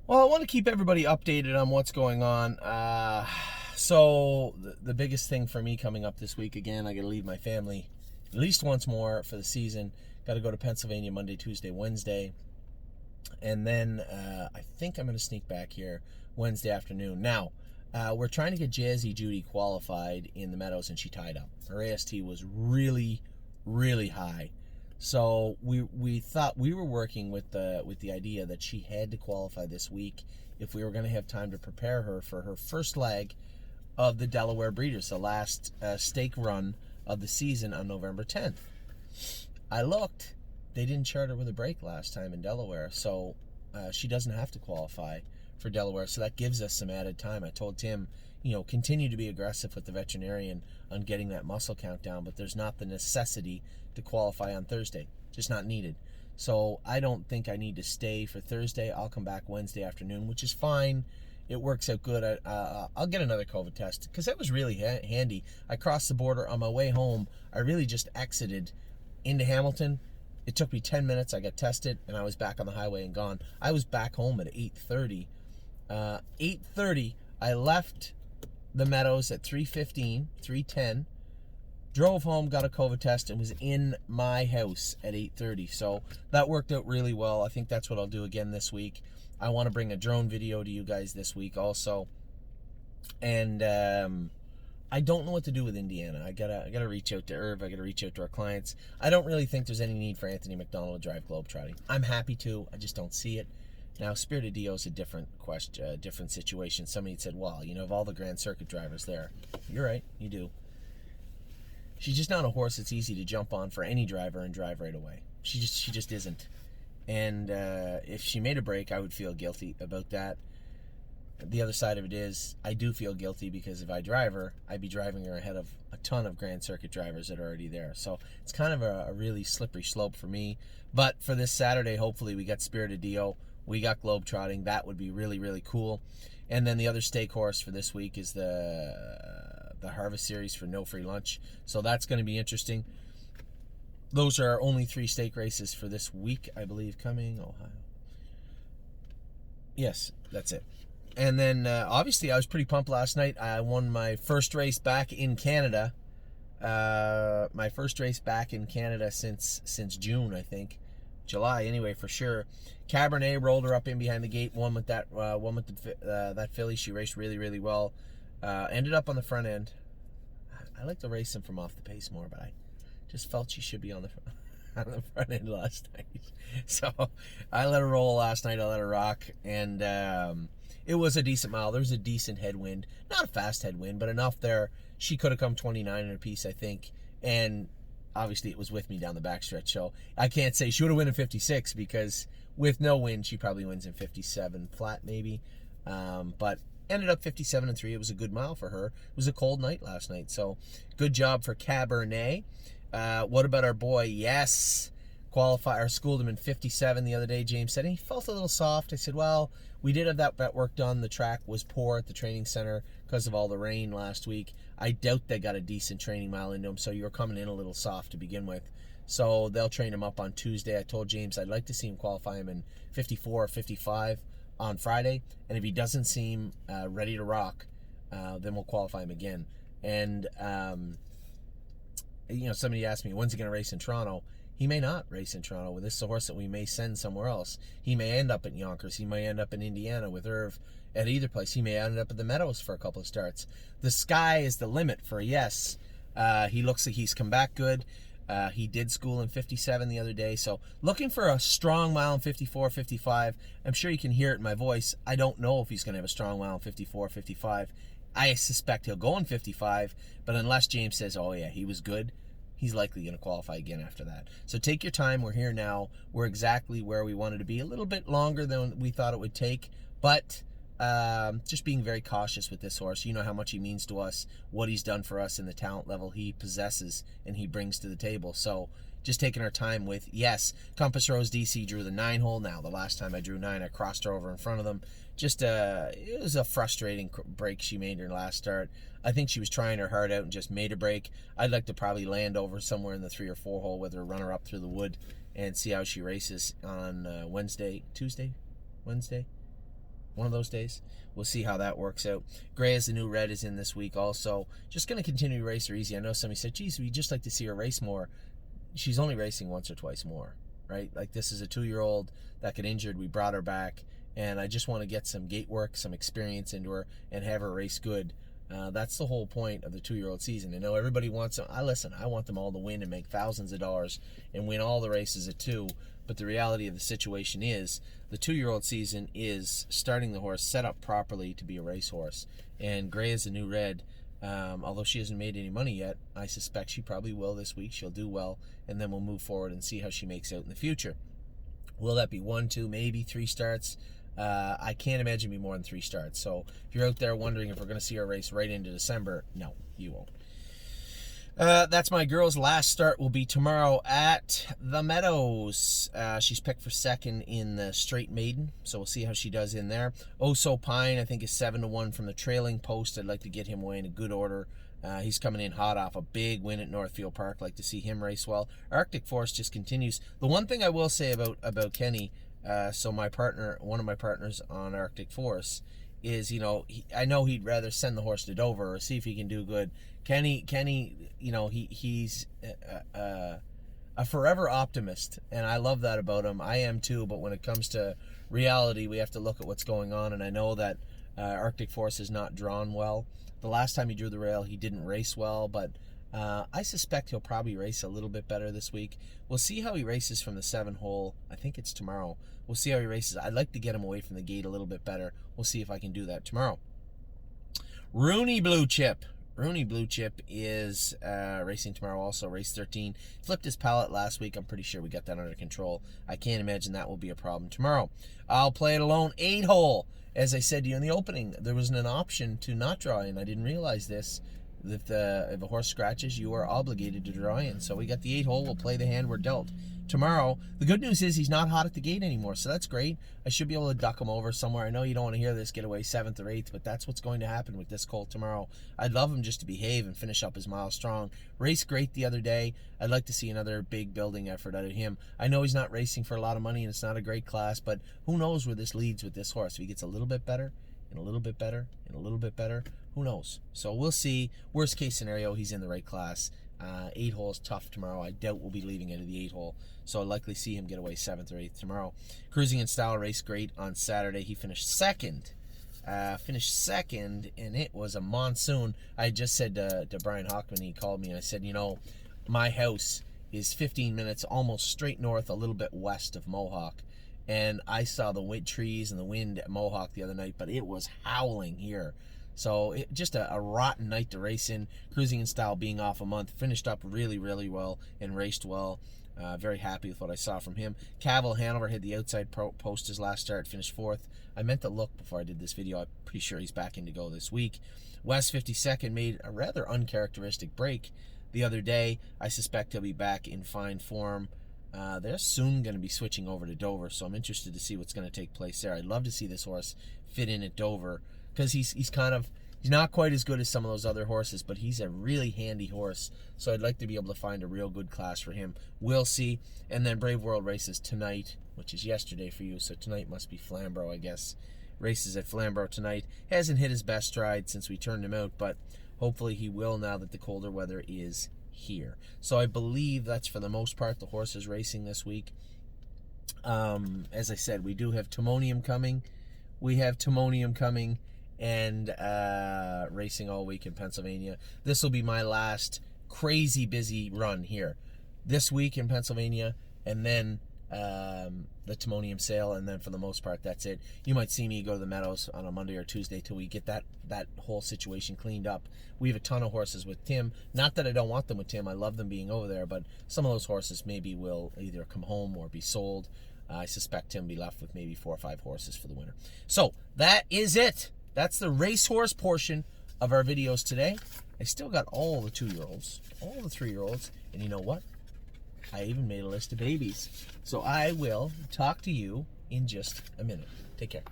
Well, I want to keep everybody updated on what's going on. So the biggest thing for me coming up this week, again, I got to leave my family at least once more for the season. Got to go to Pennsylvania Monday, Tuesday, Wednesday. And then I think I'm going to sneak back here Wednesday afternoon. Now, we're trying to get Jazzy Judy qualified in the Meadows, and she tied up. Her AST was really, really high. So we thought we were working with the idea that she had to qualify this week if we were going to have time to prepare her for her first leg of the Delaware Breeders, the last stake run of the season on November 10th. I looked. They didn't chart her with a break last time in Delaware, so she doesn't have to qualify for Delaware, so that gives us some added time. I told Tim, continue to be aggressive with the veterinarian on getting that muscle count down, but there's not the necessity to qualify on Thursday. Just not needed. So I don't think I need to stay for Thursday. I'll come back Wednesday afternoon, which is fine. It works out good. I'll get another COVID test because that was really handy. I crossed the border on my way home. I really just exited into Hamilton. It took me 10 minutes. I got tested, and I was back on the highway and gone. I was back home at 8:30. 8:30, I left the Meadows at 3:15, 3:10. Drove home, got a COVID test, and was in my house at 8:30. So that worked out really well. I think that's what I'll do again this week. I want to bring a drone video to you guys this week also. And I don't know what to do with Indiana. I gotta reach out to Irv. I gotta reach out to our clients. I don't really think there's any need for Anthony McDonald to drive Globetrotting. I'm happy to. I just don't see it. Now, Spirited Dio is a different question, different situation. Somebody said, "Well, of all the Grand Circuit drivers there, you're right. You do." She's just not a horse that's easy to jump on for any driver and drive right away. She just isn't. And if she made a break, I would feel guilty about that. The other side of it is, I do feel guilty because if I drive her, I'd be driving her ahead of a ton of Grand Circuit drivers that are already there. So it's kind of a really slippery slope for me. But for this Saturday, hopefully we got Spirited Dio. We got Globetrotting. That would be really, really cool. And then the other stake horse for this week is the Harvest Series for No Free Lunch. So that's going to be interesting. Those are only 3 stake races for this week, I believe, coming. Ohio. Yes, that's it. And then, obviously, I was pretty pumped last night. I won my first race back in Canada. My first race back in Canada since June, I think. July, anyway, for sure. Cabernet rolled her up in behind the gate. Won with that that filly. She raced really, really well. Ended up on the front end. I like to race him from off the pace more, but I just felt she should be on the front end last night. So I let her roll last night. I let her rock, and it was a decent mile. There was a decent headwind, not a fast headwind, but enough there. She could have come 29 in a piece, I think, and obviously it was with me down the backstretch. So I can't say she would have won in 56 because with no wind, she probably wins in 57 flat maybe, but ended up 57-3. It was a good mile for her. It was a cold night last night, so good job for Cabernet. What about our boy? Yes, qualifier schooled him in 57 the other day. James said he felt a little soft. I said, well, we did have that work done. The track was poor at the training center because of all the rain last week. I doubt they got a decent training mile into him, so you were coming in a little soft to begin with. So they'll train him up on Tuesday. I told James I'd like to see him qualify him in 54 or 55 on Friday, and if he doesn't seem ready to rock, then we'll qualify him again. And somebody asked me, when's he going to race in Toronto? He may not race in Toronto. This is a horse that we may send somewhere else. He may end up in Yonkers. He may end up in Indiana with Irv at either place. He may end up at the Meadows for a couple of starts. The sky is the limit for Yes. He looks like he's come back good. He did school in 57 the other day. So looking for a strong mile in 54, 55. I'm sure you can hear it in my voice. I don't know if he's going to have a strong mile in 54, 55. I suspect he'll go in 55, but unless James says, oh yeah, he was good, he's likely going to qualify again after that. So take your time. We're here now. We're exactly where we wanted to be. A little bit longer than we thought it would take, but just being very cautious with this horse. You know how much he means to us, what he's done for us, and the talent level he possesses and he brings to the table. So just taking our time with, yes, Compass Rose DC drew the 9 hole. Now, the last time I drew 9, I crossed her over in front of them. Just it was a frustrating break she made her last start. I think she was trying her heart out and just made a break. I'd like to probably land over somewhere in the 3 or 4 hole with her, run her up through the wood, and see how she races on Wednesday. one of those days. We'll see how that works out. Gray as the New Red is in this week also. Just going to continue to race her easy. I know somebody said, geez, we'd just like to see her race more. She's only racing once or twice more, right? Like, this is a 2-year-old that got injured. We brought her back, and I just want to get some gate work, some experience into her, and have her race good. That's the whole point of the 2-year-old season. I know everybody wants them. I want them all to win and make thousands of dollars and win all the races at 2. But the reality of the situation is the 2-year-old season is starting the horse set up properly to be a racehorse. And Gray is the New Red. Although she hasn't made any money yet, I suspect she probably will this week. She'll do well, and then we'll move forward and see how she makes out in the future. Will that be 1, 2, maybe 3 starts? I can't imagine it'll be more than 3 starts. So if you're out there wondering if we're going to see her race right into December, no, you won't. That's my girl's last start will be tomorrow at the Meadows. She's picked for 2nd in the Straight Maiden, so we'll see how she does in there. Oso Pine, I think, is 7-1 from the trailing post. I'd like to get him away in a good order. He's coming in hot off a big win at Northfield Park. Like to see him race well. Arctic Forest just continues. The one thing I will say about Kenny, so my partner, one of my partners on Arctic Forest, is, you know, I know he'd rather send the horse to Dover or see if he can do good. Kenny, you know, he's a forever optimist, and I love that about him. I am too, but when it comes to reality, we have to look at what's going on, and I know that Arctic Force is not drawn well. The last time he drew the rail, he didn't race well, but I suspect he'll probably race a little bit better this week. We'll see how he races from the 7 hole. I think it's tomorrow. We'll see how he races. I'd like to get him away from the gate a little bit better. We'll see if I can do that tomorrow. Rooney Blue Chip. Rooney Blue Chip is racing tomorrow also, race 13. Flipped his pallet last week. I'm pretty sure we got that under control. I can't imagine that will be a problem tomorrow. I'll play it alone, 8 hole. As I said to you in the opening, there wasn't an option to not draw in. I didn't realize this. If a horse scratches, you are obligated to draw in. So we got the 8 hole. We'll play the hand we're dealt. Tomorrow, the good news is he's not hot at the gate anymore, so that's great. I should be able to duck him over somewhere. I know you don't want to hear this, get away 7th or 8th, but that's what's going to happen with this colt tomorrow. I'd love him just to behave and finish up his mile strong. Raced great the other day. I'd like to see another big building effort out of him. I know he's not racing for a lot of money and it's not a great class, but who knows where this leads with this horse. If he gets a little bit better, and a little bit better, and a little bit better, who knows? So we'll see. Worst case scenario, he's in the right class. 8 holes tough tomorrow. I doubt we'll be leaving it at the 8 hole, so I'll likely see him get away 7th or 8th tomorrow. Cruising in Style raced great on Saturday. He finished second. And it was a monsoon. I just said to Brian Hockman, he called me, and I said, you know, my house is 15 minutes almost straight north, a little bit west of Mohawk, and I saw the wind trees and the wind at Mohawk the other night, but it was howling here. So just a rotten night to race in. Cruising in Style being off a month, finished up really, really well and raced well. Very happy with what I saw from him. Cavill Hanover hit the outside post his last start, finished 4th. I meant to look before I did this video. I'm pretty sure he's back in to go this week. West 52nd made a rather uncharacteristic break the other day. I suspect he'll be back in fine form. They're soon going to be switching over to Dover, so I'm interested to see what's going to take place there. I'd love to see this horse fit in at Dover, because he's not quite as good as some of those other horses, but he's a really handy horse. So I'd like to be able to find a real good class for him. We'll see. And then Brave World races tonight, which is yesterday for you. So tonight must be Flamborough, I guess. Races at Flamborough tonight. Hasn't hit his best stride since we turned him out, but hopefully he will now that the colder weather is here. So I believe that's for the most part the horses racing this week. As I said, we do have Timonium coming. And racing all week in Pennsylvania. This will be my last crazy busy run here this week in Pennsylvania, and then the Timonium sale, and then for the most part that's it. You might see me go to the Meadows on a Monday or Tuesday till we get that whole situation cleaned up. We have a ton of horses with Tim. Not that I don't want them with Tim, I love them being over there, but some of those horses maybe will either come home or be sold. I suspect Tim will be left with maybe 4 or 5 horses for the winter. So that is it. That's the racehorse portion of our videos today. I still got all the 2-year-olds, all the 3-year-olds, and you know what? I even made a list of babies. So I will talk to you in just a minute. Take care.